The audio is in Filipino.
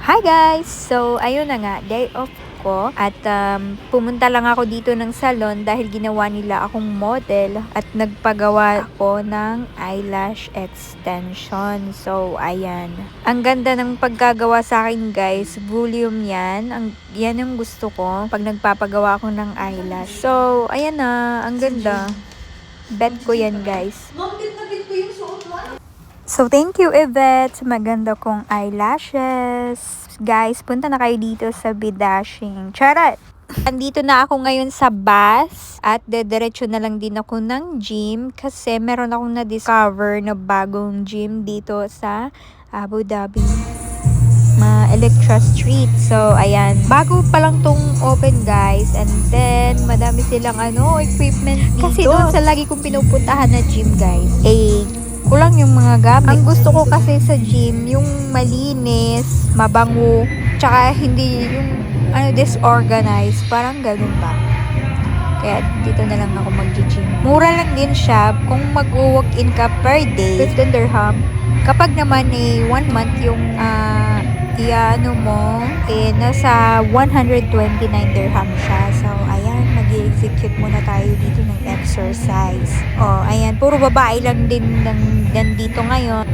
Hi guys! So, ayun na nga, day off ko at pumunta lang ako dito ng salon dahil ginawa nila akong model at nagpagawa ako ng eyelash extension. So, ayan. Ang ganda ng pagkagawa sa akin guys, volume yan. Yan yung gusto ko pag nagpapagawa ako ng eyelash. So, ayan na, ang ganda. Bet ko yan guys. So, thank you, Yvette. Maganda kong eyelashes. Guys, punta na kayo dito sa Bidashing. Charot! Andito na ako ngayon sa bus at dediretso na lang din ako ng gym kasi meron akong na-discover na bagong gym dito sa Abu Dhabi. Electra Street. So, ayan. Bago pa lang tong open, guys. And then, madami silang equipment dito. Kasi doon sa lagi kong pinupuntahan na gym, guys, kulang yung mga gamit. Ang gusto ko kasi sa gym, yung malinis, mabango, tsaka hindi yung disorganized. Parang ganun ba? Kaya dito na lang ako mag-gym. Mura lang din siya kung mag-walk-in ka per day, 15 dirham. Kapag naman 1 month yung nasa 129 dirham siya. So, ayan, mag-execute muna tayo dito ng exercise. Oh, ayan, puro babae lang din nandito ngayon.